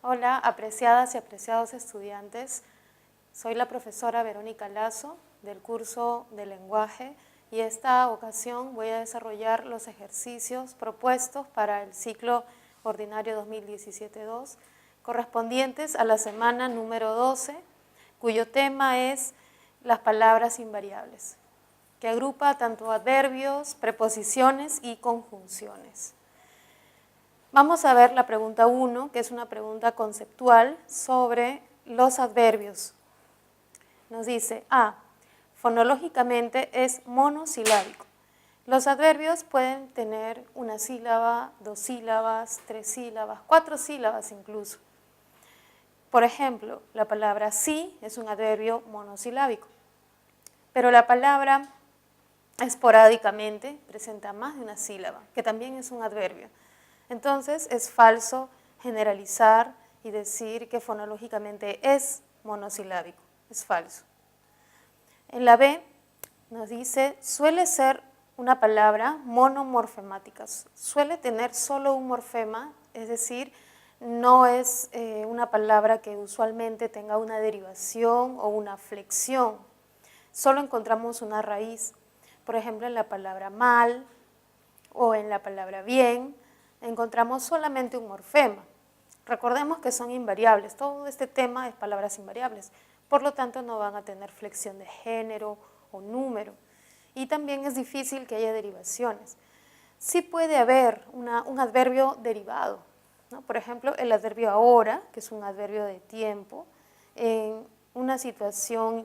Hola, apreciadas y apreciados estudiantes. Soy la profesora Verónica Lazo del curso de lenguaje y esta ocasión voy a desarrollar los ejercicios propuestos para el ciclo ordinario 2017-2 correspondientes a la semana número 12, cuyo tema es las palabras invariables, que agrupa tanto adverbios, preposiciones y conjunciones. Vamos a ver la pregunta 1, que es una pregunta conceptual sobre los adverbios. Nos dice, A, fonológicamente es monosilábico. Los adverbios pueden tener una sílaba, 2 sílabas, 3 sílabas, 4 sílabas incluso. Por ejemplo, la palabra sí es un adverbio monosilábico, pero la palabra esporádicamente presenta más de una sílaba, que también es un adverbio. Entonces es falso generalizar y decir que fonológicamente es monosilábico, es falso. En la B nos dice, suele ser una palabra monomorfemática, suele tener solo un morfema, es decir, no es una palabra que usualmente tenga una derivación o una flexión, solo encontramos una raíz. Por ejemplo, en la palabra mal o en la palabra bien, encontramos solamente un morfema. Recordemos que son invariables, todo este tema es palabras invariables, por lo tanto no van a tener flexión de género o número. Y también es difícil que haya derivaciones. Sí puede haber un adverbio derivado, ¿no? Por ejemplo, el adverbio ahora, que es un adverbio de tiempo, en una situación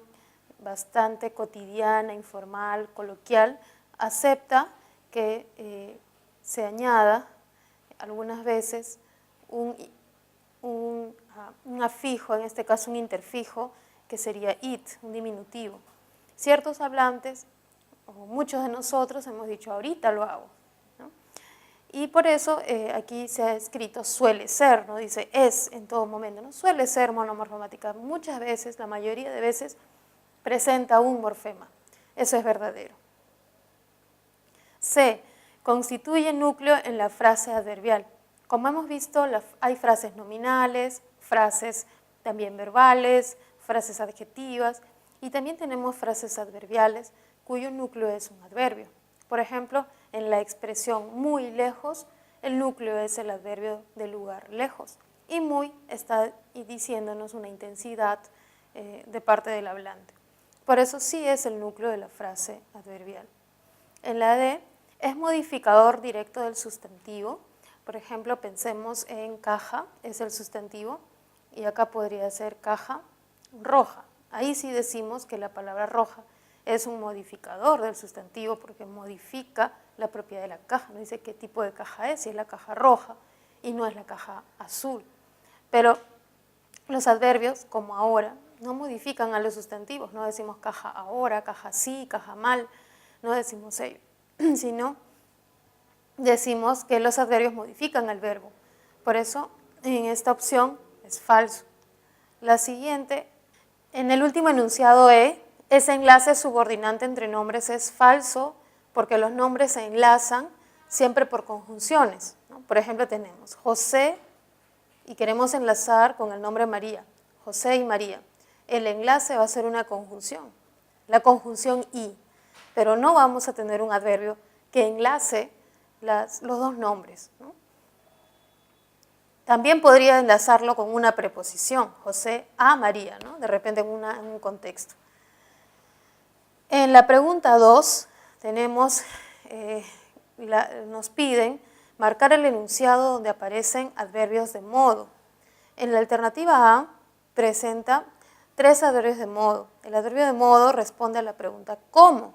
bastante cotidiana, informal, coloquial, acepta que se añada algunas veces un afijo, en este caso un interfijo, que sería it, un diminutivo. Ciertos hablantes, o muchos de nosotros, hemos dicho ahorita lo hago, ¿no? Y por eso aquí se ha escrito suele ser, no dice es en todo momento, ¿no? Suele ser monomorfemática. Muchas veces, la mayoría de veces, presenta un morfema. Eso es verdadero. C, constituye núcleo en la frase adverbial. Como hemos visto, hay frases nominales, frases también verbales, frases adjetivas y también tenemos frases adverbiales cuyo núcleo es un adverbio. Por ejemplo, en la expresión muy lejos, el núcleo es el adverbio de lugar lejos y muy está diciéndonos una intensidad de parte del hablante. Por eso sí es el núcleo de la frase adverbial. En la D, es modificador directo del sustantivo. Por ejemplo, pensemos en caja, es el sustantivo, y acá podría ser caja roja. Ahí sí decimos que la palabra roja es un modificador del sustantivo porque modifica la propiedad de la caja. No dice qué tipo de caja es, si es la caja roja y no es la caja azul. Pero los adverbios, como ahora, no modifican a los sustantivos. No decimos caja ahora, caja sí, caja mal, no decimos ello, sino decimos que los adverbios modifican al verbo. Por eso, en esta opción es falso. La siguiente, en el último enunciado E, ese enlace subordinante entre nombres es falso porque los nombres se enlazan siempre por conjunciones, ¿no? Por ejemplo, tenemos José y queremos enlazar con el nombre María, José y María. El enlace va a ser una conjunción, la conjunción y, pero no vamos a tener un adverbio que enlace los dos nombres, ¿no? También podría enlazarlo con una preposición, José a María, ¿no? De repente en un contexto. En la pregunta 2 tenemos, nos piden marcar el enunciado donde aparecen adverbios de modo. En la alternativa A presenta 3 adverbios de modo. El adverbio de modo responde a la pregunta ¿cómo?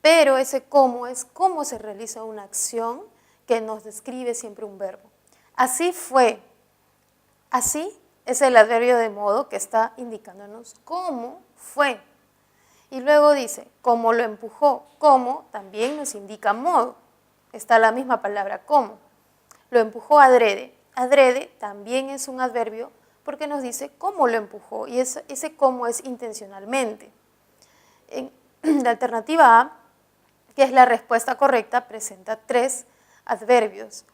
Pero ese cómo es cómo se realiza una acción que nos describe siempre un verbo. Así fue. Así es el adverbio de modo que está indicándonos cómo fue. Y luego dice, cómo lo empujó. Cómo también nos indica modo. Está la misma palabra cómo. Lo empujó adrede. Adrede también es un adverbio porque nos dice cómo lo empujó. Y ese cómo es intencionalmente. En la alternativa A, que es la respuesta correcta, presenta 3 adverbios.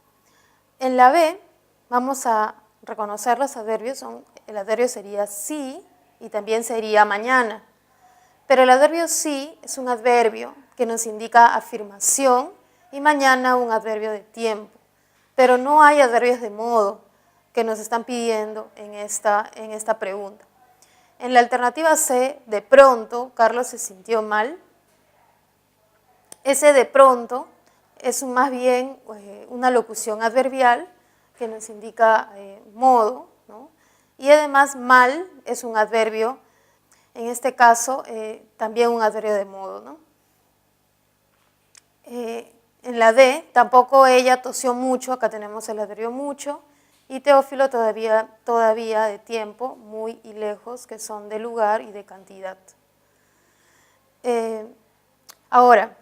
En la B vamos a reconocer los adverbios, el adverbio sería sí y también sería mañana. Pero el adverbio sí es un adverbio que nos indica afirmación y mañana un adverbio de tiempo. Pero no hay adverbios de modo que nos están pidiendo en esta pregunta. En la alternativa C, de pronto, Carlos se sintió mal. Ese de pronto es más bien una locución adverbial que nos indica modo, ¿no? Y además mal es un adverbio, en este caso también un adverbio de modo, ¿no? En la D, tampoco ella tosió mucho, acá tenemos el adverbio mucho, y Teófilo todavía de tiempo, muy y lejos, que son de lugar y de cantidad. Ahora,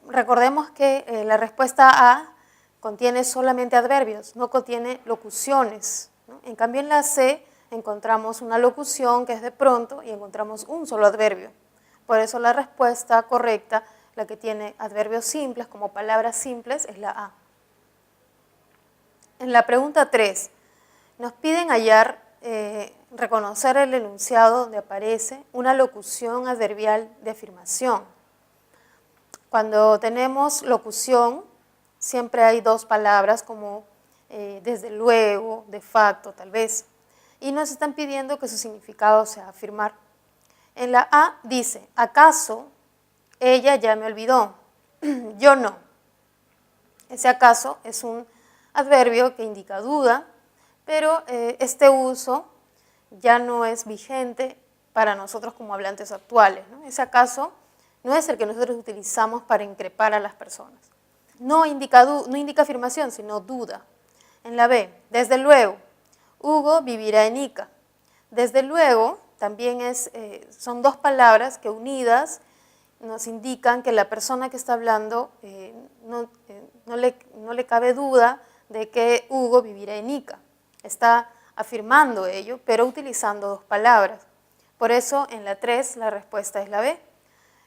recordemos que la respuesta A contiene solamente adverbios, no contiene locuciones, ¿no? En cambio en la C encontramos una locución que es de pronto y encontramos un solo adverbio. Por eso la respuesta correcta, la que tiene adverbios simples como palabras simples, es la A. En la pregunta 3, nos piden reconocer el enunciado donde aparece una locución adverbial de afirmación. Cuando tenemos locución, siempre hay dos palabras como desde luego, de facto, tal vez, y nos están pidiendo que su significado sea afirmar. En la A dice, ¿acaso ella ya me olvidó? Yo no. Ese acaso es un adverbio que indica duda, pero este uso ya no es vigente para nosotros como hablantes actuales, ¿no? Ese acaso no es el que nosotros utilizamos para increpar a las personas. No indica afirmación, sino duda. En la B, desde luego, Hugo vivirá en Ica. Desde luego también son dos palabras que unidas nos indican que la persona que está hablando no le cabe duda de que Hugo vivirá en Ica. Está afirmando ello, pero utilizando dos palabras. Por eso en la 3 la respuesta es la B.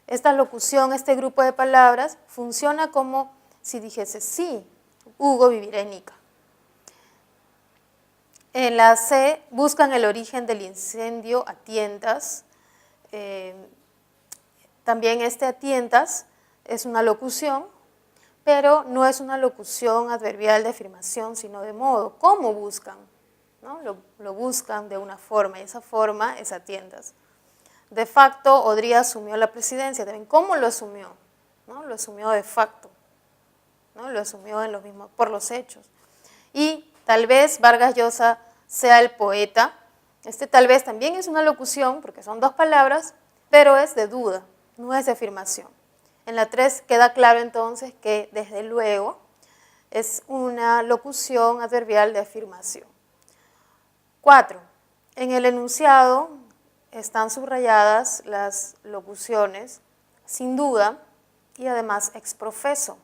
Esta locución, este grupo de palabras, funciona como si dijese sí, Hugo vivirá en Ica. En la C buscan el origen del incendio a tientas. También a tientas es una locución, pero no es una locución adverbial de afirmación, sino de modo. ¿Cómo buscan? ¿No? Lo buscan de una forma, y esa forma es a tientas. De facto, Odría asumió la presidencia. ¿Cómo lo asumió? ¿No? Lo asumió de facto, ¿no? Lo asumió por los hechos. Y tal vez Vargas Llosa sea el poeta. Tal vez también es una locución, porque son dos palabras, pero es de duda, no es de afirmación. En la 3 queda claro entonces que, desde luego, es una locución adverbial de afirmación. 4. En el enunciado están subrayadas las locuciones sin duda y además exprofeso.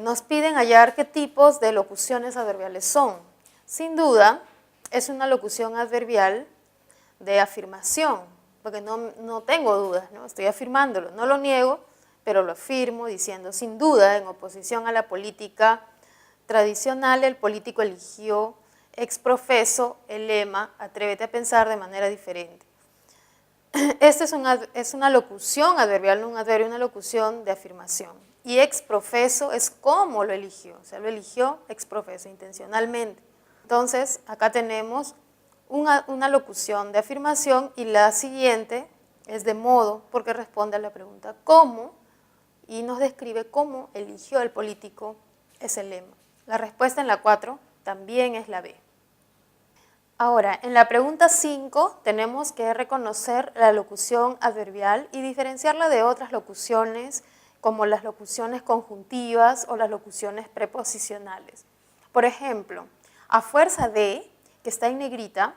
Nos piden hallar qué tipos de locuciones adverbiales son. Sin duda es una locución adverbial de afirmación, porque no tengo dudas, ¿no? Estoy afirmándolo, no lo niego, pero lo afirmo diciendo sin duda, en oposición a la política tradicional, el político eligió exprofeso el lema, atrévete a pensar de manera diferente. Esta es una locución adverbial, no un adverbio, una locución de afirmación. Y exprofeso es cómo lo eligió, o sea, lo eligió exprofeso, intencionalmente. Entonces, acá tenemos una locución de afirmación y la siguiente es de modo, porque responde a la pregunta ¿cómo? Y nos describe cómo eligió el político ese lema. La respuesta en la 4 también es la B. Ahora, en la pregunta 5 tenemos que reconocer la locución adverbial y diferenciarla de otras locuciones como las locuciones conjuntivas o las locuciones preposicionales. Por ejemplo, a fuerza de, que está en negrita,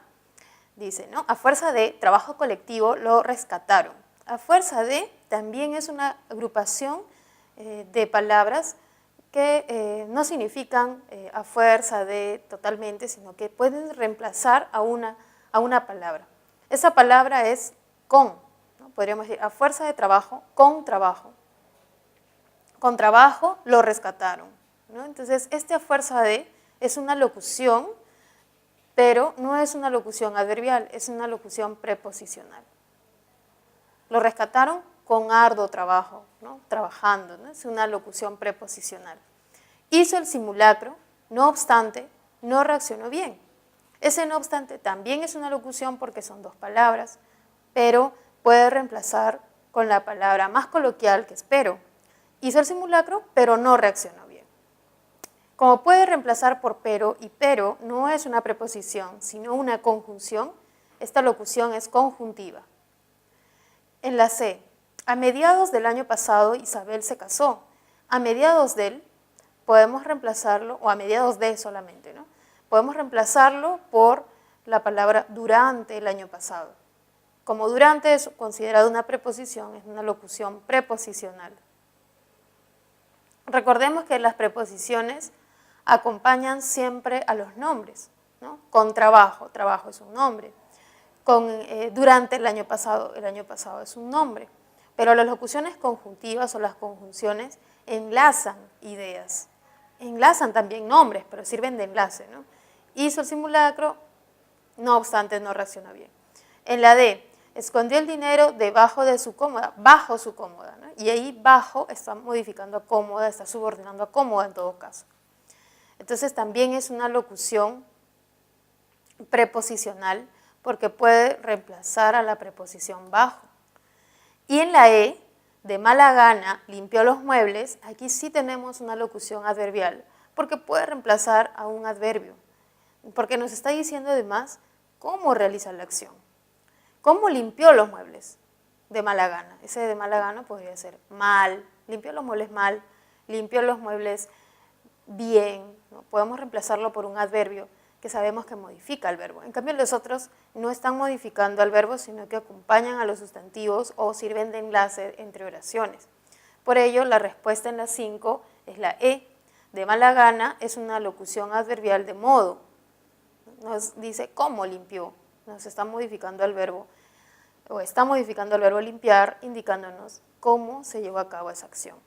dice, ¿no? A fuerza de trabajo colectivo lo rescataron. A fuerza de también es una agrupación de palabras que no significan a fuerza de totalmente, sino que pueden reemplazar a una palabra. Esa palabra es con, ¿no? Podríamos decir a fuerza de trabajo, con trabajo. Con trabajo lo rescataron, ¿no? Entonces, a fuerza de es una locución pero no es una locución adverbial, es una locución preposicional. Lo rescataron con arduo trabajo, ¿no? Trabajando, ¿no? Es una locución preposicional. Hizo el simulacro, no obstante, no reaccionó bien. Ese no obstante también es una locución porque son dos palabras, pero puede reemplazar con la palabra más coloquial que es pero. Hizo el simulacro, pero no reaccionó bien. Como puede reemplazar por pero, y pero no es una preposición, sino una conjunción, esta locución es conjuntiva. En la C, a mediados del año pasado Isabel se casó. A mediados del, podemos reemplazarlo, o a mediados de solamente, ¿no? Podemos reemplazarlo por la palabra durante el año pasado. Como durante es considerado una preposición, es una locución preposicional. Recordemos que las preposiciones acompañan siempre a los nombres, ¿no? Con trabajo, trabajo es un nombre. Con durante el año pasado es un nombre. Pero las locuciones conjuntivas o las conjunciones enlazan ideas. Enlazan también nombres, pero sirven de enlace, ¿no? Hizo el simulacro, no obstante no reacciona bien. En la D, escondió el dinero debajo de su cómoda, bajo su cómoda, ¿no? Y ahí bajo está modificando a cómoda, está subordinando a cómoda en todo caso. Entonces también es una locución preposicional porque puede reemplazar a la preposición bajo. Y en la E, de mala gana, limpió los muebles, aquí sí tenemos una locución adverbial porque puede reemplazar a un adverbio, porque nos está diciendo además cómo realiza la acción. ¿Cómo limpió los muebles? De mala gana. Ese de mala gana podría ser mal, limpió los muebles mal, limpió los muebles bien, ¿no? Podemos reemplazarlo por un adverbio que sabemos que modifica el verbo. En cambio, los otros no están modificando al verbo, sino que acompañan a los sustantivos o sirven de enlace entre oraciones. Por ello, la respuesta en la 5 es la E. De mala gana es una locución adverbial de modo. Nos dice cómo limpió. Nos está modificando el verbo, o está modificando el verbo limpiar, indicándonos cómo se llevó a cabo esa acción.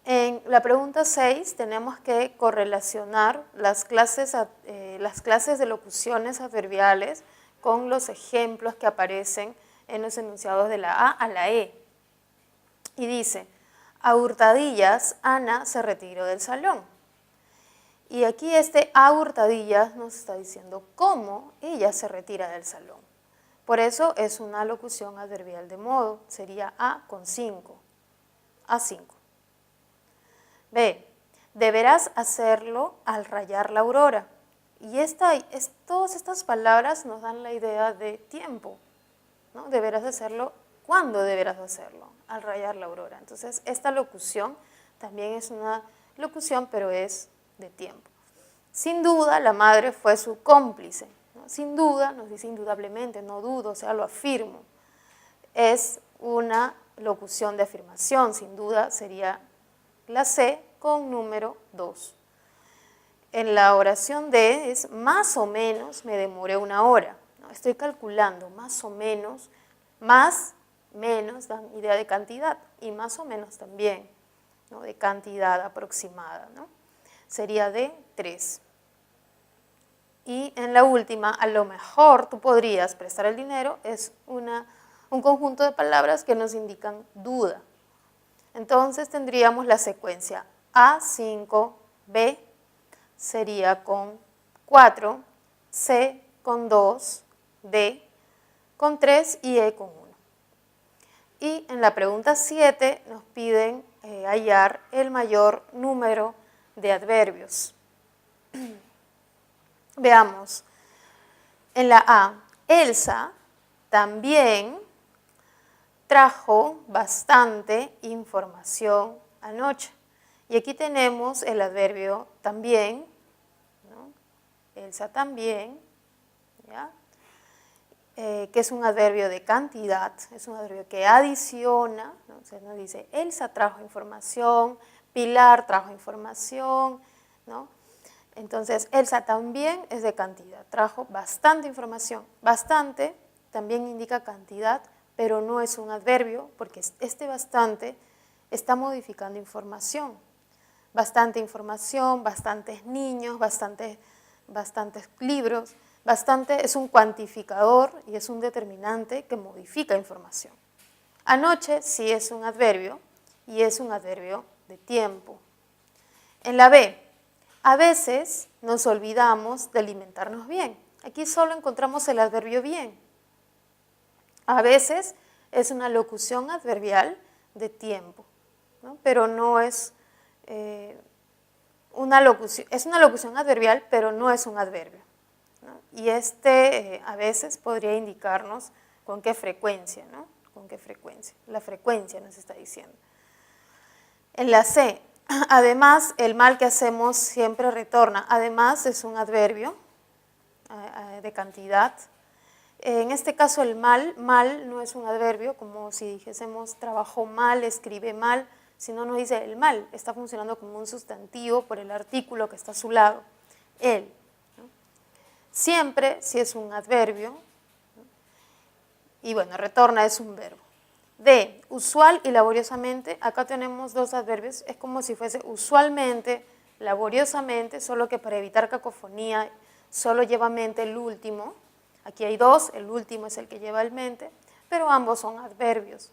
En la pregunta 6 tenemos que correlacionar las clases de locuciones adverbiales con los ejemplos que aparecen en los enunciados de la A a la E. Y dice, a hurtadillas Ana se retiró del salón. Y aquí este a hurtadillas nos está diciendo cómo ella se retira del salón. Por eso es una locución adverbial de modo, sería a con 5, A5. B, deberás hacerlo al rayar la aurora. Y todas estas palabras nos dan la idea de tiempo, ¿no? Deberás hacerlo, ¿cuándo deberás hacerlo? Al rayar la aurora. Entonces, esta locución también es una locución, pero es de tiempo. Sin duda, la madre fue su cómplice, ¿no? Sin duda, nos dice indudablemente, no dudo, o sea, lo afirmo. Es una locución de afirmación, sin duda sería la C con número 2. En la oración D es más o menos me demoré una hora, ¿no? Estoy calculando más o menos, más, menos dan idea de cantidad y más o menos también, ¿no? De cantidad aproximada, ¿no? Sería de 3. Y en la última, a lo mejor tú podrías prestar el dinero, es un conjunto de palabras que nos indican duda. Entonces tendríamos la secuencia A5, B sería con 4, C con 2, D con 3 y E con 1. Y en la pregunta 7 nos piden hallar el mayor número de adverbios. Veamos, en la A, Elsa también trajo bastante información anoche. Y aquí tenemos el adverbio también, ¿no? Elsa también, ¿ya? Que es un adverbio de cantidad, es un adverbio que adiciona, ¿no? O sea, nos dice, Elsa trajo información, Pilar trajo información, ¿no? Entonces, Elsa también es de cantidad, trajo bastante información. Bastante también indica cantidad, pero no es un adverbio, porque este bastante está modificando información. Bastante información, bastantes niños, bastantes bastantes libros, es un cuantificador y es un determinante que modifica información. Anoche sí es un adverbio y es un adverbio de tiempo. En la B, a veces nos olvidamos de alimentarnos bien. Aquí solo encontramos el adverbio bien. A veces es una locución adverbial de tiempo, ¿no? Pero no es una locución, es una locución adverbial, pero no es un adverbio, ¿no? Y a veces podría indicarnos con qué frecuencia, ¿no? Con qué frecuencia, la frecuencia nos está diciendo. En la C, además, el mal que hacemos siempre retorna. Además es un adverbio de cantidad. En este caso el mal no es un adverbio, como si dijésemos trabajó mal, escribe mal, sino nos dice el mal, está funcionando como un sustantivo por el artículo que está a su lado, él, ¿no? Siempre si es un adverbio, ¿no? Y bueno, retorna es un verbo. D, usual y laboriosamente, acá tenemos dos adverbios, es como si fuese usualmente, laboriosamente, solo que para evitar cacofonía, solo lleva mente el último. Aquí hay dos, el último es el que lleva el mente, pero ambos son adverbios.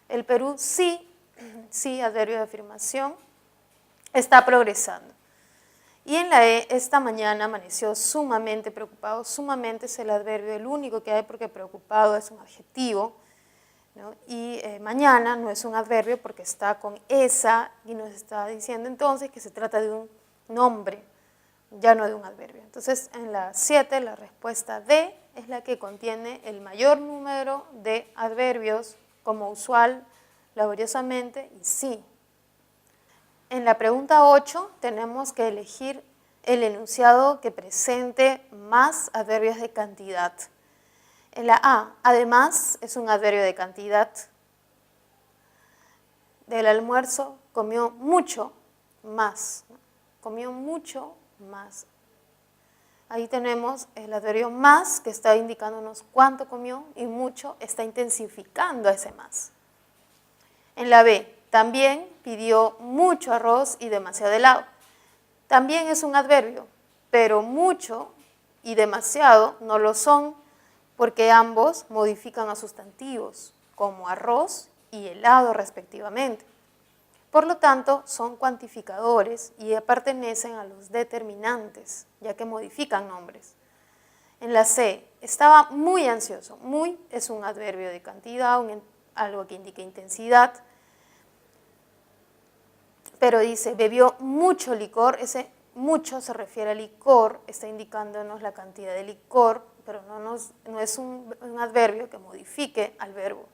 El Perú sí, adverbio de afirmación, está progresando. Y en la E, esta mañana amaneció sumamente preocupado. Sumamente es el adverbio, el único que hay porque preocupado es un adjetivo, ¿no? Y mañana no es un adverbio porque está con esa y nos está diciendo entonces que se trata de un nombre, ya no de un adverbio. Entonces en la 7 la respuesta D es la que contiene el mayor número de adverbios como usual, laboriosamente y sí. En la pregunta 8 tenemos que elegir el enunciado que presente más adverbios de cantidad. En la A, además, es un adverbio de cantidad. Del almuerzo comió mucho más. Comió mucho más. Ahí tenemos el adverbio más, que está indicándonos cuánto comió, y mucho está intensificando ese más. En la B, también pidió mucho arroz y demasiado helado. También es un adverbio, pero mucho y demasiado no lo son, porque ambos modifican a sustantivos, como arroz y helado respectivamente. Por lo tanto, son cuantificadores y pertenecen a los determinantes, ya que modifican nombres. En la C, estaba muy ansioso. Muy es un adverbio de cantidad, algo que indica intensidad, pero dice, bebió mucho licor. Ese mucho se refiere al licor, está indicándonos la cantidad de licor, pero no es un adverbio que modifique al verbo.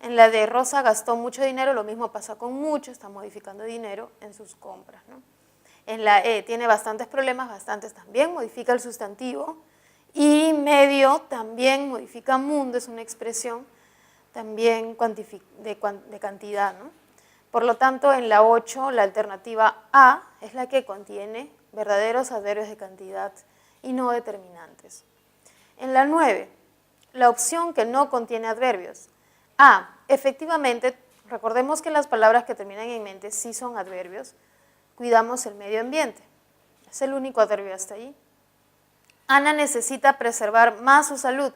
En la de Rosa gastó mucho dinero, lo mismo pasa con mucho, está modificando dinero en sus compras, ¿no? En la E tiene bastantes problemas, bastantes también modifica el sustantivo, y medio también modifica mundo, es una expresión también de cantidad, ¿no? Por lo tanto, en la 8, la alternativa A es la que contiene verdaderos adverbios de cantidad y no determinantes. En la 9, la opción que no contiene adverbios. A, efectivamente, recordemos que las palabras que terminan en mente sí son adverbios. Cuidamos el medio ambiente. Es el único adverbio hasta ahí. Ana necesita preservar más su salud.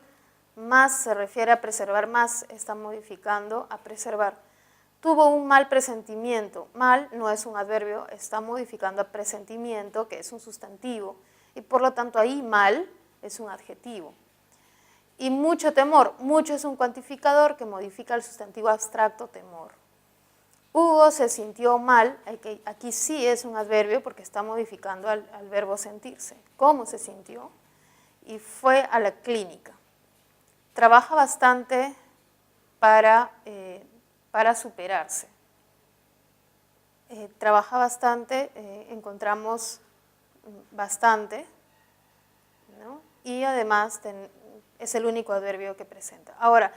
Más se refiere a preservar más, está modificando a preservar. Tuvo un mal presentimiento. Mal no es un adverbio, está modificando a presentimiento, que es un sustantivo. Y por lo tanto ahí mal es un adjetivo. Y mucho temor. Mucho es un cuantificador que modifica el sustantivo abstracto temor. Hugo se sintió mal. Aquí sí es un adverbio porque está modificando al verbo sentirse. ¿Cómo se sintió? Y fue a la clínica. Trabaja bastante para superarse. Trabaja bastante, encontramos bastante, ¿no? Y además es el único adverbio que presenta. Ahora,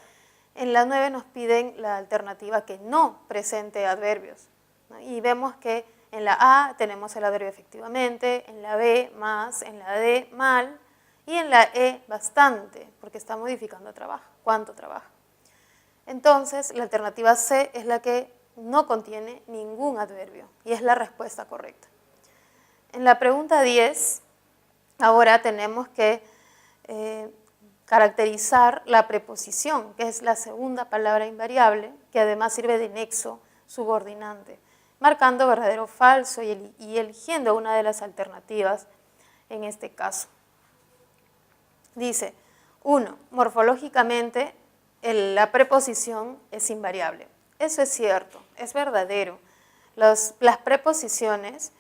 en la 9 nos piden la alternativa que no presente adverbios, ¿no? Y vemos que en la A tenemos el adverbio efectivamente, en la B más, en la D mal, y en la E bastante, porque está modificando trabajo, cuánto trabaja. Entonces, la alternativa C es la que no contiene ningún adverbio y es la respuesta correcta. En la pregunta 10 Ahora tenemos que caracterizar la preposición, que es la segunda palabra invariable, que además sirve de nexo subordinante, marcando verdadero o falso y eligiendo una de las alternativas en este caso. Dice, 1. Morfológicamente la preposición es invariable. Eso es cierto, es verdadero. Las preposiciones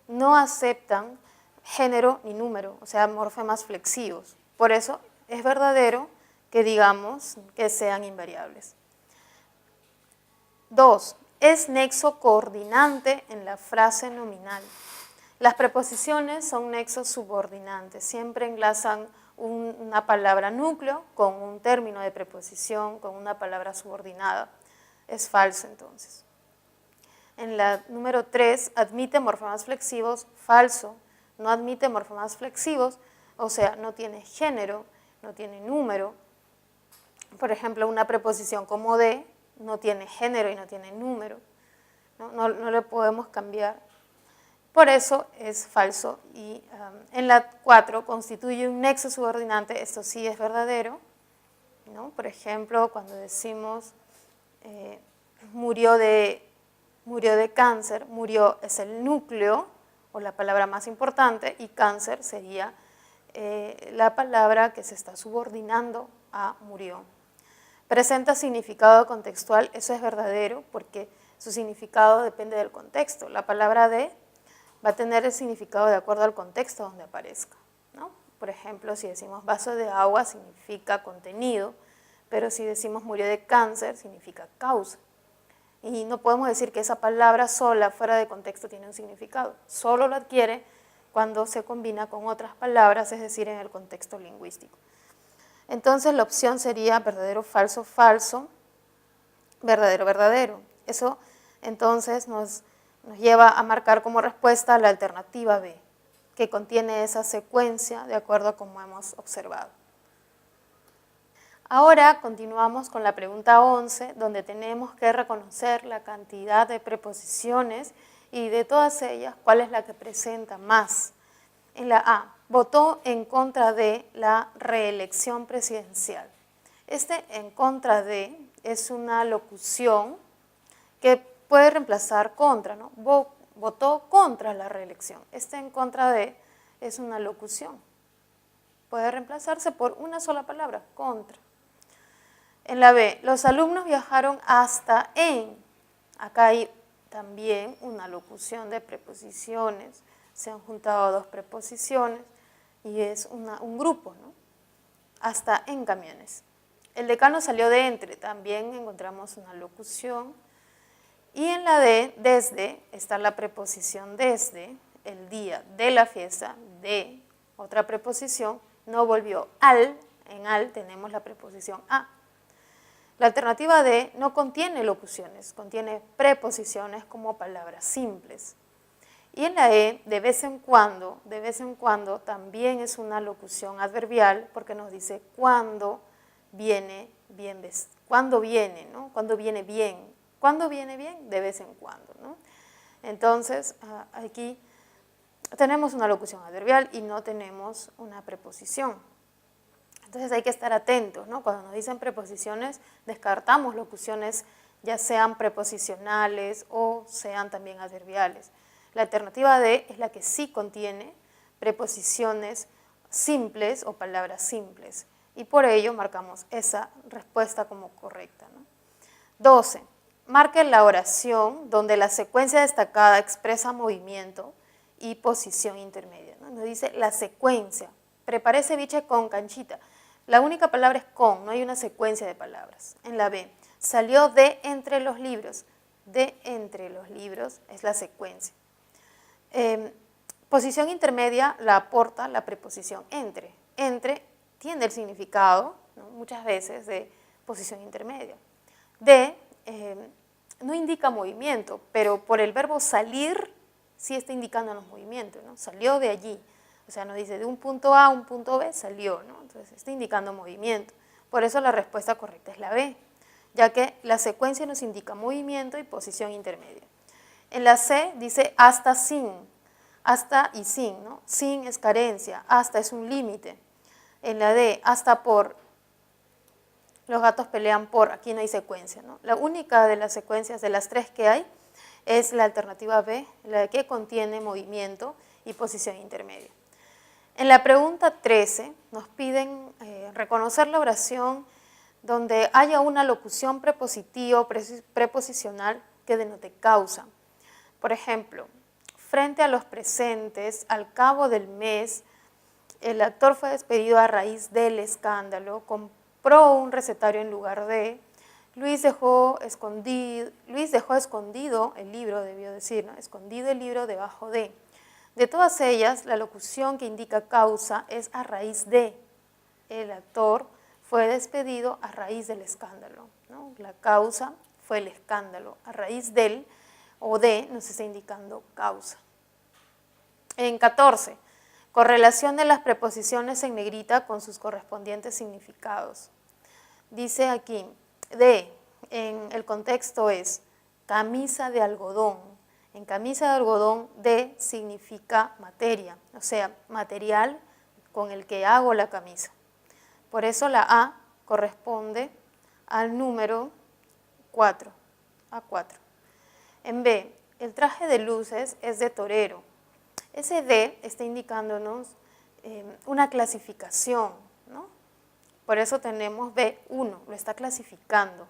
no aceptan género ni número, o sea, morfemas flexivos. Por eso es verdadero que digamos que sean invariables. 2. Es nexo coordinante en la frase nominal. Las preposiciones son nexos subordinantes, siempre enlazan una palabra núcleo con un término de preposición, con una palabra subordinada. Es falso entonces. En la número 3, admite morfemas flexivos, falso. No admite morfemas flexivos, o sea, no tiene género, no tiene número. Por ejemplo, una preposición como de no tiene género y no tiene número. No le podemos cambiar. Por eso es falso. Y en la 4 constituye un nexo subordinante, esto sí es verdadero, ¿no? Por ejemplo, cuando decimos murió de cáncer, murió es el núcleo o la palabra más importante y cáncer sería la palabra que se está subordinando a murió. Presenta significado contextual, eso es verdadero porque su significado depende del contexto. La palabra de va a tener el significado de acuerdo al contexto donde aparezca, ¿no? Por ejemplo, si decimos vaso de agua significa contenido, pero si decimos murió de cáncer significa causa. Y no podemos decir que esa palabra sola, fuera de contexto, tiene un significado. Solo lo adquiere cuando se combina con otras palabras, es decir, en el contexto lingüístico. Entonces la opción sería verdadero, falso, falso, verdadero, verdadero. Eso entonces nos lleva a marcar como respuesta la alternativa B, que contiene esa secuencia de acuerdo a como hemos observado. Ahora continuamos con la pregunta 11, donde tenemos que reconocer la cantidad de preposiciones y de todas ellas, cuál es la que presenta más. En la A, votó en contra de la reelección presidencial. Este en contra de es una locución que puede reemplazar contra, ¿no? Votó contra la reelección. Este en contra de es una locución. Puede reemplazarse por una sola palabra, contra. En la B, los alumnos viajaron hasta en. Acá hay también una locución de preposiciones. Se han juntado dos preposiciones y es un grupo, ¿no? Hasta en camiones. El decano salió de entre. También encontramos una locución. Y en la D, desde, está la preposición desde, el día de la fiesta, de, otra preposición, no volvió al, en al tenemos la preposición a. La alternativa D no contiene locuciones, contiene preposiciones como palabras simples. Y en la E, de vez en cuando también es una locución adverbial porque nos dice cuándo viene bien, cuándo viene, ¿no? Cuándo viene bien. ¿Cuándo viene bien? De vez en cuando, ¿no? Entonces, aquí tenemos una locución adverbial y no tenemos una preposición. Entonces hay que estar atentos, ¿no? Cuando nos dicen preposiciones, descartamos locuciones ya sean preposicionales o sean también adverbiales. La alternativa D es la que sí contiene preposiciones simples o palabras simples y por ello marcamos esa respuesta como correcta, ¿no? 12. Marque la oración donde la secuencia destacada expresa movimiento y posición intermedia, ¿no? Nos dice la secuencia. Preparé ceviche con canchita. La única palabra es con, no hay una secuencia de palabras. En la B, salió de entre los libros. De entre los libros es la secuencia. Posición intermedia la aporta la preposición entre. Entre tiene el significado, ¿no? Muchas veces de posición intermedia. De no indica movimiento, pero por el verbo salir sí está indicándonos movimiento, ¿no? Salió de allí. O sea, nos dice de un punto A a un punto B salió, ¿no? Entonces está indicando movimiento. Por eso la respuesta correcta es la B, ya que la secuencia nos indica movimiento y posición intermedia. En la C dice hasta sin. hasta y sin, ¿no? Sin es carencia, hasta es un límite. En la D, hasta por, los gatos pelean por, aquí no hay secuencia, ¿no? La única de las secuencias de las 3 que hay es la alternativa B, la que contiene movimiento y posición intermedia. En la pregunta 13 nos piden reconocer la oración donde haya una locución prepositiva o preposicional que denote causa. Por ejemplo, frente a los presentes, al cabo del mes, el actor fue despedido a raíz del escándalo, compró un recetario en lugar de, Luis dejó escondido el libro, debió decir, ¿no? Escondido el libro debajo de. De todas ellas, la locución que indica causa es a raíz de. El actor fue despedido a raíz del escándalo, ¿no? La causa fue el escándalo, a raíz del o de nos está indicando causa. En 14, correlación de las preposiciones en negrita con sus correspondientes significados. Dice aquí, de, en el contexto es camisa de algodón. En camisa de algodón, de significa materia, o sea, material con el que hago la camisa. Por eso la A corresponde al número 4, A4. En B, el traje de luces es de torero. Ese D está indicándonos una clasificación, ¿no? Por eso tenemos B1, lo está clasificando.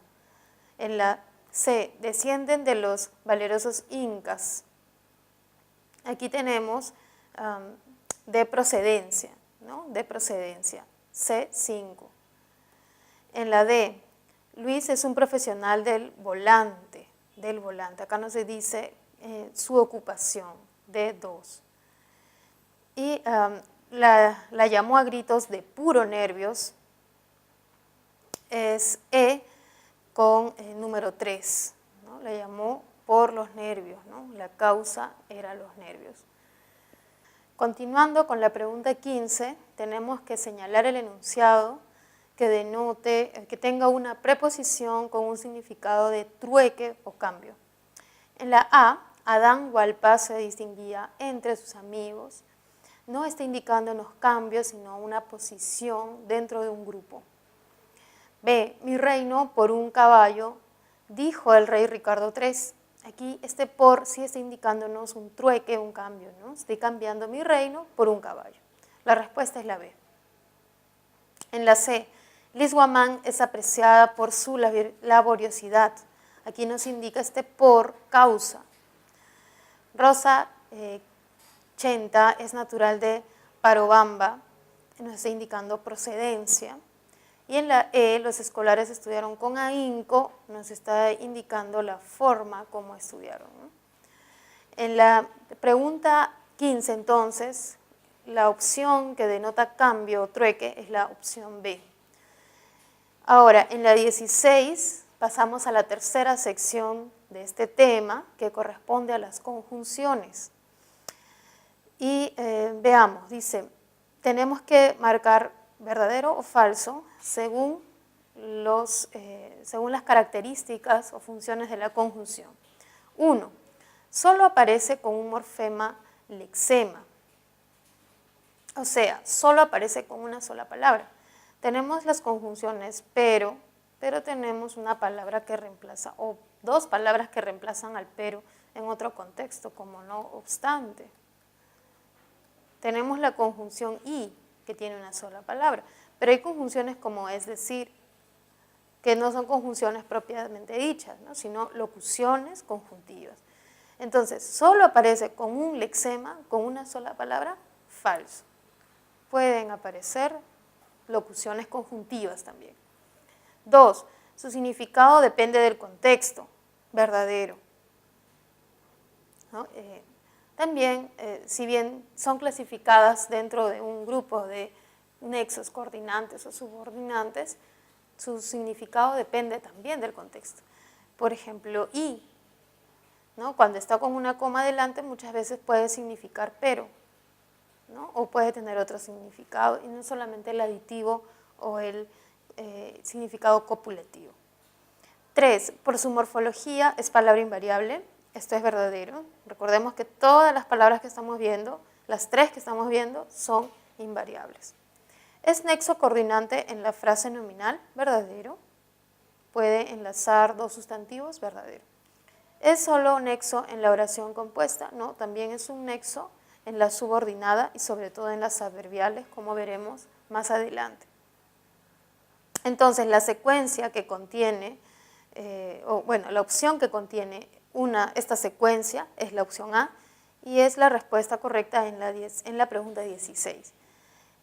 En la C, descienden de los valerosos incas. Aquí tenemos de procedencia, ¿no? De procedencia, C5. En la D, Luis es un profesional del volante. Acá no se dice su ocupación, D2. Y la llamó a gritos de puro nervios, es E con el número 3, ¿no? La llamó por los nervios, ¿no? La causa era los nervios. Continuando con la pregunta 15, tenemos que señalar el enunciado que denote, que tenga una preposición con un significado de trueque o cambio. En la A, Adán Hualpa se distinguía entre sus amigos. No está indicando unos cambios, sino una posición dentro de un grupo. B, mi reino por un caballo, dijo el rey Ricardo III. Aquí este por sí está indicándonos un trueque, un cambio, ¿no? Estoy cambiando mi reino por un caballo. La respuesta es la B. En la C, Liz Guamán es apreciada por su laboriosidad. Aquí nos indica este por causa. Rosa Chenta es natural de Parobamba, nos está indicando procedencia. Y en la E, los escolares estudiaron con ahínco, nos está indicando la forma como estudiaron, ¿no? En la pregunta 15, entonces, la opción que denota cambio o trueque es la opción B. Ahora, en la 16, pasamos a la tercera sección de este tema, que corresponde a las conjunciones. Y veamos, dice, tenemos que marcar verdadero o falso según las características o funciones de la conjunción. 1. Solo aparece con un morfema lexema, o sea, solo aparece con una sola palabra. Tenemos las conjunciones pero tenemos una palabra que reemplaza, o dos palabras que reemplazan al pero en otro contexto, como no obstante. Tenemos la conjunción y, que tiene una sola palabra, pero hay conjunciones como es decir, que no son conjunciones propiamente dichas, ¿no? Sino locuciones conjuntivas. Entonces, solo aparece con un lexema, con una sola palabra, falso. Pueden aparecer locuciones conjuntivas también. 2. Su significado depende del contexto, verdadero, ¿no? También, si bien son clasificadas dentro de un grupo de nexos coordinantes o subordinantes, su significado depende también del contexto. Por ejemplo, y, ¿no? Cuando está con una coma delante, muchas veces puede significar pero, ¿no? O puede tener otro significado, y no solamente el aditivo o el significado copulativo. 3. Por su morfología es palabra invariable, esto es verdadero. Recordemos que todas las palabras que estamos viendo, las 3 que estamos viendo, son invariables. Es nexo coordinante en la frase nominal, verdadero. Puede enlazar 2 sustantivos, verdadero. ¿Es solo nexo en la oración compuesta? No, también es un nexo en la subordinada y sobre todo en las adverbiales, como veremos más adelante. Entonces, la secuencia que contiene, la opción que contiene esta secuencia es la opción A y es la respuesta correcta en la pregunta 16.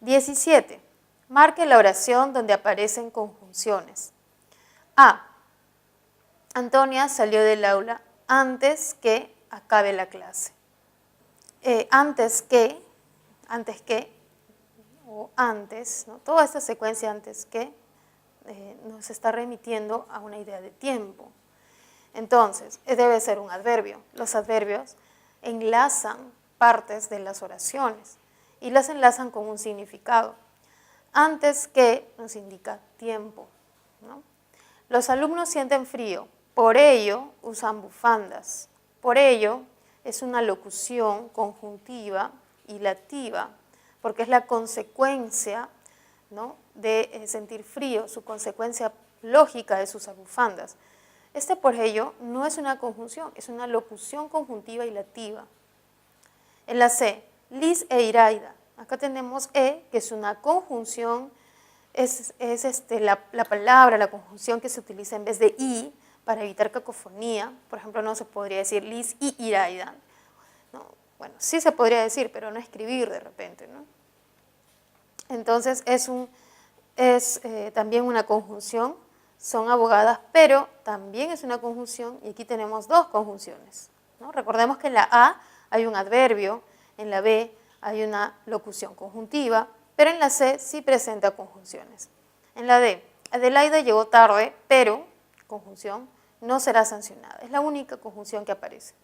17. Marque la oración donde aparecen conjunciones. A. Antonia salió del aula antes que acabe la clase. Antes que, o antes, ¿no? Toda esta secuencia antes que nos está remitiendo a una idea de tiempo. Entonces, debe ser un adverbio. Los adverbios enlazan partes de las oraciones y las enlazan con un significado. Antes que nos indica tiempo, ¿no? Los alumnos sienten frío, por ello usan bufandas. Por ello es una locución conjuntiva y lativa, porque es la consecuencia, ¿no?, de sentir frío, su consecuencia lógica de sus bufandas. Este por ello no es una conjunción, es una locución conjuntiva y lativa. En la C, Liz e Iraida. Acá tenemos E, que es una conjunción, es la palabra, la conjunción que se utiliza en vez de I para evitar cacofonía. Por ejemplo, no se podría decir Liz y Iraida, ¿no? Bueno, sí se podría decir, pero no escribir de repente, ¿no? Entonces es también una conjunción, son abogadas, pero también es una conjunción y aquí tenemos 2 conjunciones, ¿no? Recordemos que en la A hay un adverbio, en la B hay una locución conjuntiva, pero en la C sí presenta conjunciones. En la D, Adelaida llegó tarde, pero, conjunción, no será sancionada. Es la única conjunción que aparece.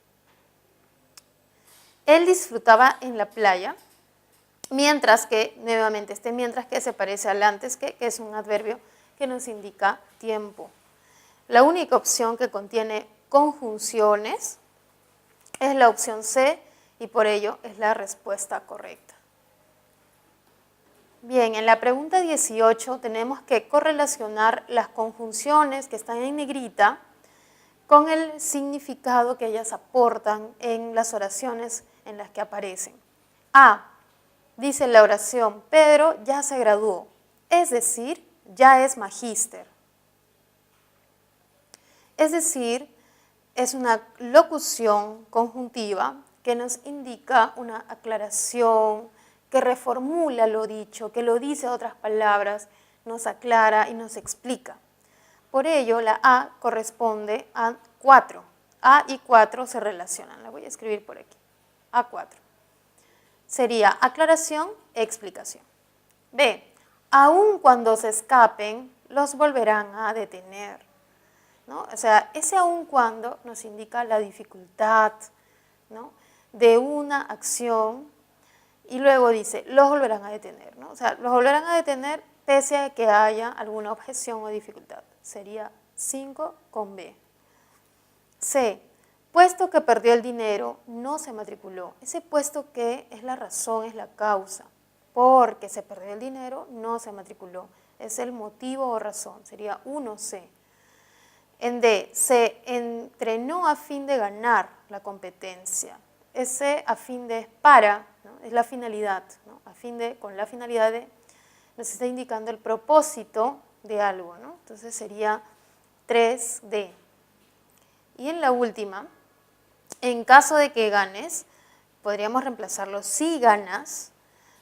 Él disfrutaba en la playa, mientras que, nuevamente, mientras que se parece al antes que es un adverbio que nos indica tiempo. La única opción que contiene conjunciones es la opción C y por ello es la respuesta correcta. Bien, en la pregunta 18 tenemos que correlacionar las conjunciones que están en negrita con el significado que ellas aportan en las oraciones en las que aparecen. A. Dice la oración, Pedro ya se graduó, es decir, ya es magíster. Es decir, es una locución conjuntiva que nos indica una aclaración, que reformula lo dicho, que lo dice a otras palabras, nos aclara y nos explica. Por ello, la A corresponde a 4. A y 4 se relacionan. La voy a escribir por aquí. A4. Sería aclaración, explicación. B. Aun cuando se escapen, los volverán a detener, ¿no? O sea, ese aun cuando nos indica la dificultad, ¿no?, de una acción y luego dice, los volverán a detener, ¿no? O sea, los volverán a detener pese a que haya alguna objeción o dificultad. Sería 5 con B. C. Puesto que perdió el dinero, no se matriculó. Ese puesto que es la razón, es la causa. Porque se perdió el dinero, no se matriculó. Es el motivo o razón. Sería 1C. En D. Se entrenó a fin de ganar la competencia. Ese a fin de es para, ¿no?, es la finalidad, ¿no?, con la finalidad de, nos está indicando el propósito de algo, ¿no? Entonces sería 3D. Y en la última, en caso de que ganes, podríamos reemplazarlo si ganas,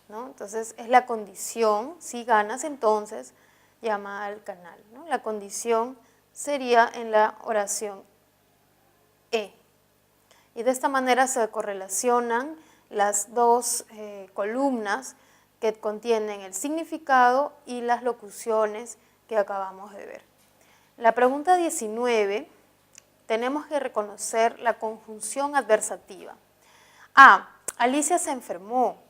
¿no? Entonces es la condición, si ganas, entonces llama al canal, ¿no? La condición sería en la oración E. Y de esta manera se correlacionan las 2 columnas que contienen el significado y las locuciones que acabamos de ver. La pregunta 19, tenemos que reconocer la conjunción adversativa. A. Alicia se enfermó,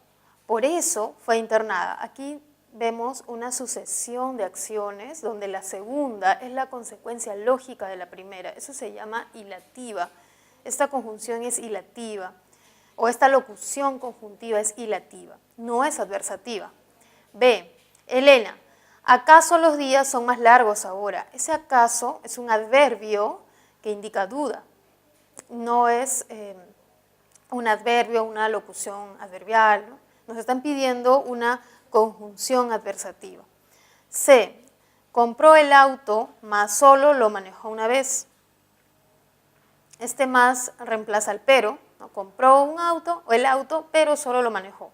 por eso fue internada. Aquí vemos una sucesión de acciones donde la segunda es la consecuencia lógica de la primera. Eso se llama hilativa. esta conjunción es hilativa, o esta locución conjuntiva es hilativa, no es adversativa. B, Elena, ¿acaso los días son más largos ahora? Ese acaso es un adverbio que indica duda, no es un adverbio, una locución adverbial, ¿no? Nos están pidiendo una conjunción adversativa. C, compró el auto, mas solo lo manejó una vez. Este más reemplaza el pero, ¿no? Compró un auto o el auto, pero solo lo manejó.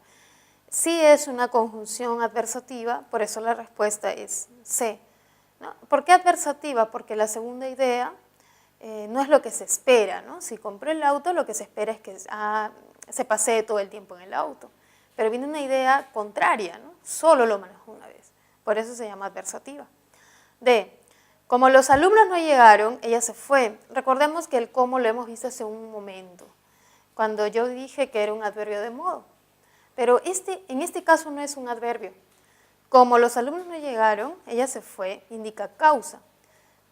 Sí es una conjunción adversativa, por eso la respuesta es C, ¿no? ¿Por qué adversativa? Porque la segunda idea no es lo que se espera, ¿no? Si compró el auto, lo que se espera es que se pasee todo el tiempo en el auto. Pero viene una idea contraria, ¿no? Solo lo manejó una vez. Por eso se llama adversativa. D, como los alumnos no llegaron, ella se fue. Recordemos que el cómo lo hemos visto hace un momento, cuando yo dije que era un adverbio de modo. Pero en este caso no es un adverbio. Como los alumnos no llegaron, ella se fue, indica causa.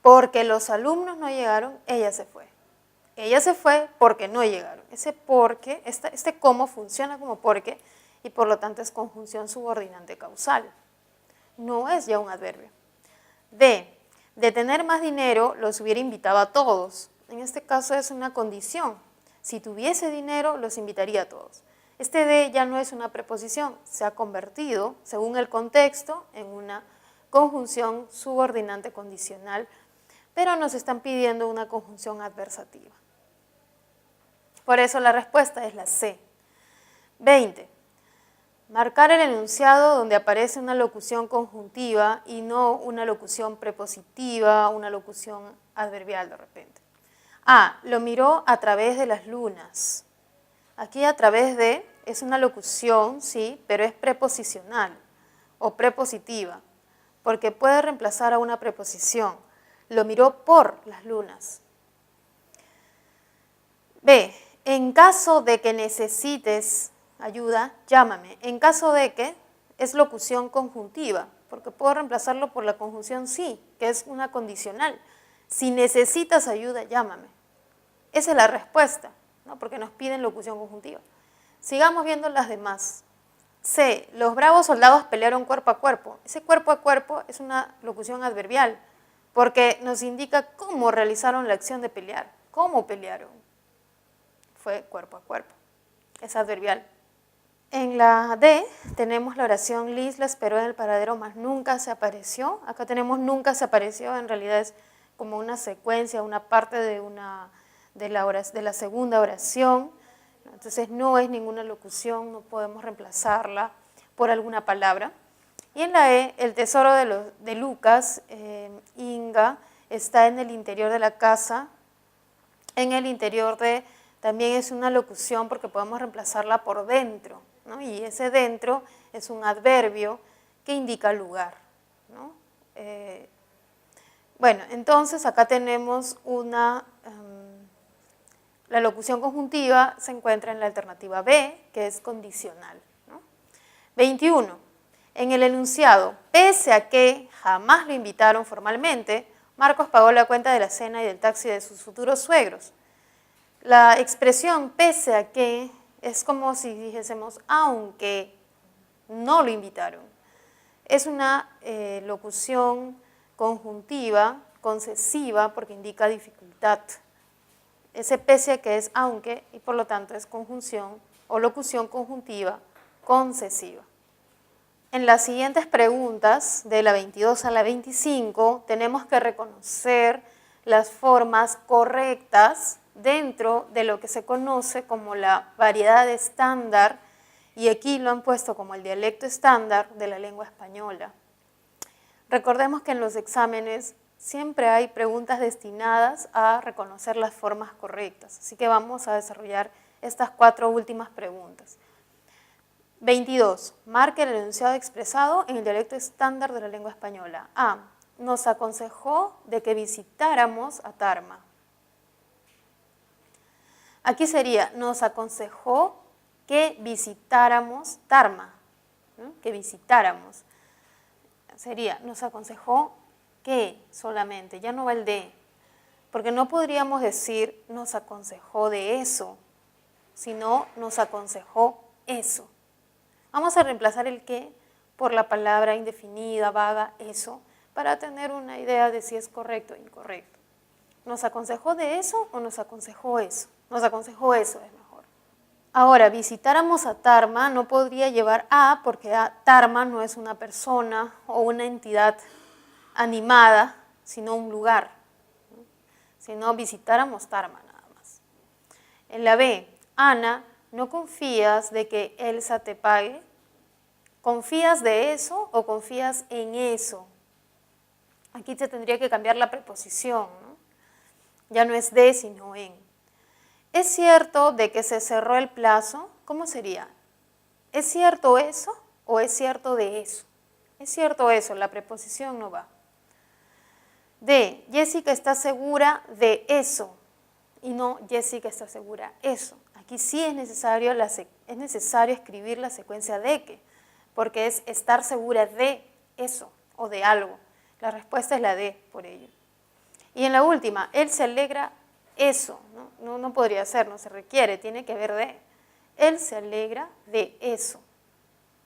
Porque los alumnos no llegaron, ella se fue. Ella se fue porque no llegaron. Ese porque, este cómo funciona como porque y por lo tanto es conjunción subordinante causal. No es ya un adverbio. D, de tener más dinero los hubiera invitado a todos. En este caso es una condición. Si tuviese dinero los invitaría a todos. Este de ya no es una preposición, se ha convertido, según el contexto, en una conjunción subordinante condicional, pero nos están pidiendo una conjunción adversativa. Por eso la respuesta es la C. 20. Marcar el enunciado donde aparece una locución conjuntiva y no una locución prepositiva, una locución adverbial de repente. A, lo miró a través de las lunas. Aquí a través de es una locución, sí, pero es preposicional o prepositiva, porque puede reemplazar a una preposición. Lo miró por las lunas. B, en caso de que necesites ayuda, llámame. En caso de que es locución conjuntiva, porque puedo reemplazarlo por la conjunción sí, que es una condicional. Si necesitas ayuda, llámame. Esa es la respuesta, ¿no? Porque nos piden locución conjuntiva. Sigamos viendo las demás. C, los bravos soldados pelearon cuerpo a cuerpo. Ese cuerpo a cuerpo es una locución adverbial, porque nos indica cómo realizaron la acción de pelear, cómo pelearon. Fue cuerpo a cuerpo, es adverbial. En la D tenemos la oración Liz la esperó en el paradero, mas nunca se apareció. Acá tenemos nunca se apareció, en realidad es como una secuencia, una parte de la segunda oración. Entonces no es ninguna locución, no podemos reemplazarla por alguna palabra. Y en la E, el tesoro de Lucas, Inga, está en el interior de la casa. En el interior también es una locución porque podemos reemplazarla por dentro, ¿no? Y ese dentro es un adverbio que indica lugar, ¿no? Bueno, entonces acá tenemos la locución conjuntiva se encuentra en la alternativa B, que es condicional, ¿no? 21. En el enunciado, pese a que jamás lo invitaron formalmente, Marcos pagó la cuenta de la cena y del taxi de sus futuros suegros. La expresión pese a que es como si dijésemos aunque no lo invitaron. Es una locución conjuntiva, concesiva, porque indica dificultad. Ese pese a que es aunque y por lo tanto es conjunción o locución conjuntiva concesiva. En las siguientes preguntas, de la 22 a la 25, tenemos que reconocer las formas correctas dentro de lo que se conoce como la variedad estándar, y aquí lo han puesto como el dialecto estándar de la lengua española. Recordemos que en los exámenes siempre hay preguntas destinadas a reconocer las formas correctas, así que vamos a desarrollar estas 4 últimas preguntas. 22. Marque el enunciado expresado en el dialecto estándar de la lengua española. A. Nos aconsejó de que visitáramos a Tarma. Aquí sería, nos aconsejó que visitáramos Tarma, ¿no? Que visitáramos. Sería, nos aconsejó que solamente, ya no va el de. porque no podríamos decir nos aconsejó de eso, sino nos aconsejó eso. Vamos a reemplazar el qué por la palabra indefinida, vaga, eso, para tener una idea de si es correcto o incorrecto. ¿Nos aconsejó de eso o nos aconsejó eso? Nos aconsejó eso, es mejor. Ahora, visitáramos a Tarma no podría llevar a, porque Tarma no es una persona o una entidad animada, sino un lugar. Si no, visitáramos Tarma nada más. En la B, Ana, ¿no confías de que Elsa te pague? ¿Confías de eso o confías en eso? Aquí se tendría que cambiar la preposición, ¿no? Ya no es de, sino en. ¿Es cierto de que se cerró el plazo? ¿Cómo sería? ¿Es cierto eso o es cierto de eso? Es cierto eso, la preposición no va. D, Jessica está segura de eso y no Jessica está segura eso. Aquí sí es necesario escribir la secuencia de que, porque es estar segura de eso o de algo. La respuesta es la D por ello. Y en la última, él se alegra eso, no podría ser, no se requiere, tiene que ver de. Él se alegra de eso,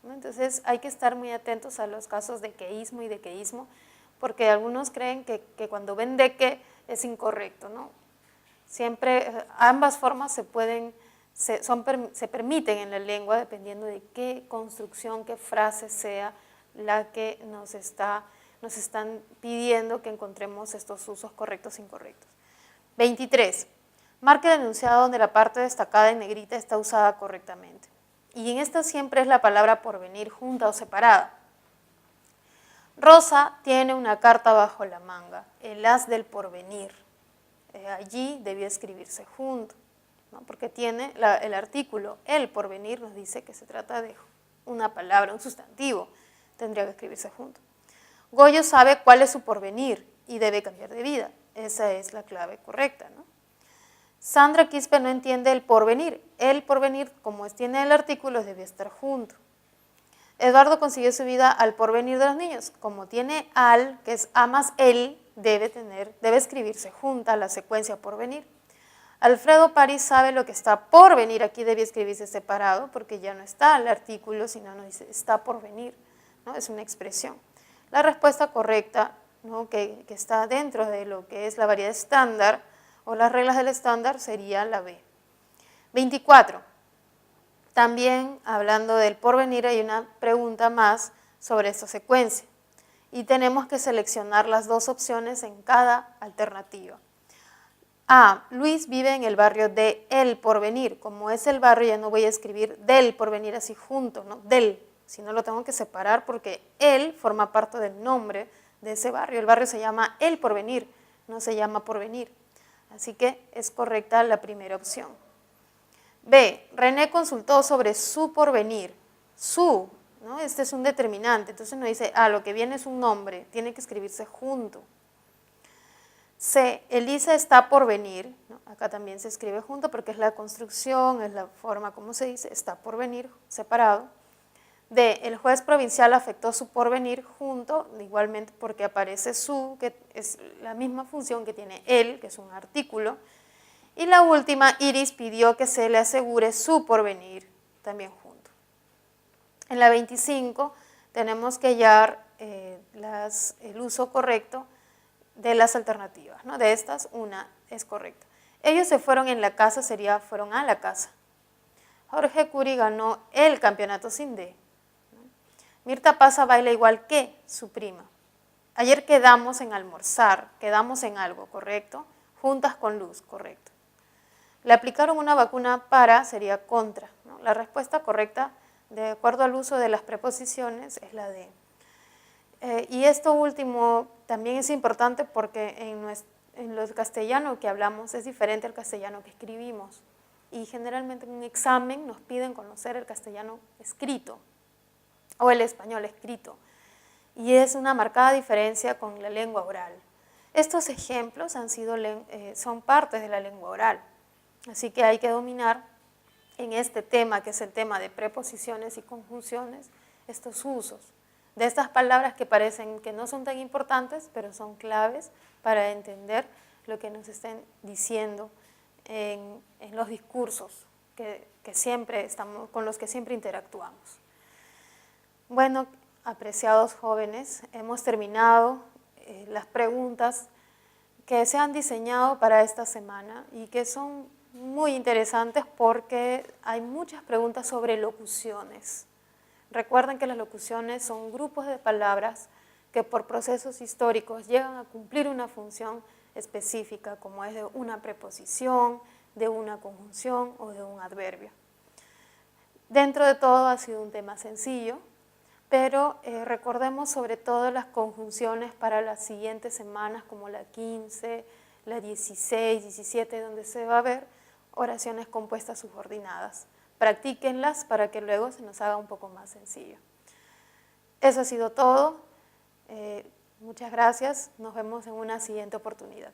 ¿no? Entonces hay que estar muy atentos a los casos de queísmo y de queísmo, porque algunos creen que cuando ven de que es incorrecto, ¿no? Siempre ambas formas se permiten en la lengua dependiendo de qué construcción, qué frase sea la que nos están pidiendo que encontremos estos usos correctos e incorrectos. 23. Marque el enunciado donde la parte destacada en negrita está usada correctamente. Y en esta siempre es la palabra porvenir junta o separada. Rosa tiene una carta bajo la manga, el as del porvenir. Allí debió escribirse junto, ¿no? Porque tiene el artículo, el porvenir nos dice que se trata de una palabra, un sustantivo, tendría que escribirse junto. Goyo sabe cuál es su porvenir y debe cambiar de vida. Esa es la clave correcta, ¿no? Sandra Quispe no entiende el porvenir. El porvenir, como tiene el artículo, debe estar junto. Eduardo consiguió su vida al porvenir de los niños. Como tiene al, que es a más él, debe escribirse junta la secuencia porvenir. Alfredo París sabe lo que está por venir. Aquí debe escribirse separado porque ya no está el artículo, sino nos dice está por venir, ¿no? Es una expresión. La respuesta correcta, ¿no? que está dentro de lo que es la variedad estándar o las reglas del estándar sería la B. 24. También hablando del porvenir hay una pregunta más sobre esta secuencia y tenemos que seleccionar las dos opciones en cada alternativa. A. Luis vive en el barrio de El Porvenir. Como es el barrio ya no voy a escribir del Porvenir así junto, ¿no? Del, sino lo tengo que separar porque él forma parte del nombre de ese barrio. El barrio se llama El Porvenir, no se llama Porvenir. Así que es correcta la primera opción. B. René consultó sobre su porvenir. Su, ¿no? Este es un determinante, entonces nos dice, lo que viene es un nombre, tiene que escribirse junto. C. Elisa está por venir, ¿no? Acá también se escribe junto porque es la construcción, es la forma como se dice, está por venir, separado. D. El juez provincial afectó su porvenir junto, igualmente porque aparece su, que es la misma función que tiene él, que es un artículo. Y la última, Iris pidió que se le asegure su porvenir, también junto. En la 25 tenemos que hallar el uso correcto de las alternativas, ¿no? De estas, una es correcta. Ellos se fueron en la casa, fueron a la casa. Jorge Curi ganó el campeonato sin D. Mirta Pasa baila igual que su prima. Ayer quedamos en almorzar, quedamos en algo, ¿correcto? Juntas con Luz, correcto. Le aplicaron una vacuna para, sería contra, ¿no? La respuesta correcta, de acuerdo al uso de las preposiciones, es la D. Y esto último también es importante porque en lo castellano que hablamos es diferente al castellano que escribimos. Y generalmente en un examen nos piden conocer el castellano escrito o el español escrito. Y es una marcada diferencia con la lengua oral. Estos ejemplos son partes de la lengua oral. Así que hay que dominar en este tema, que es el tema de preposiciones y conjunciones, estos usos de estas palabras que parecen que no son tan importantes, pero son claves para entender lo que nos estén diciendo en los discursos con los que siempre interactuamos. Bueno, apreciados jóvenes, hemos terminado las preguntas que se han diseñado para esta semana y que son muy interesantes porque hay muchas preguntas sobre locuciones. Recuerden que las locuciones son grupos de palabras que por procesos históricos llegan a cumplir una función específica, como es de una preposición, de una conjunción o de un adverbio. Dentro de todo ha sido un tema sencillo, pero recordemos sobre todo las conjunciones para las siguientes semanas, como la 15, la 16, 17, donde se va a ver oraciones compuestas subordinadas. Practíquenlas para que luego se nos haga un poco más sencillo. Eso ha sido todo. Muchas gracias. Nos vemos en una siguiente oportunidad.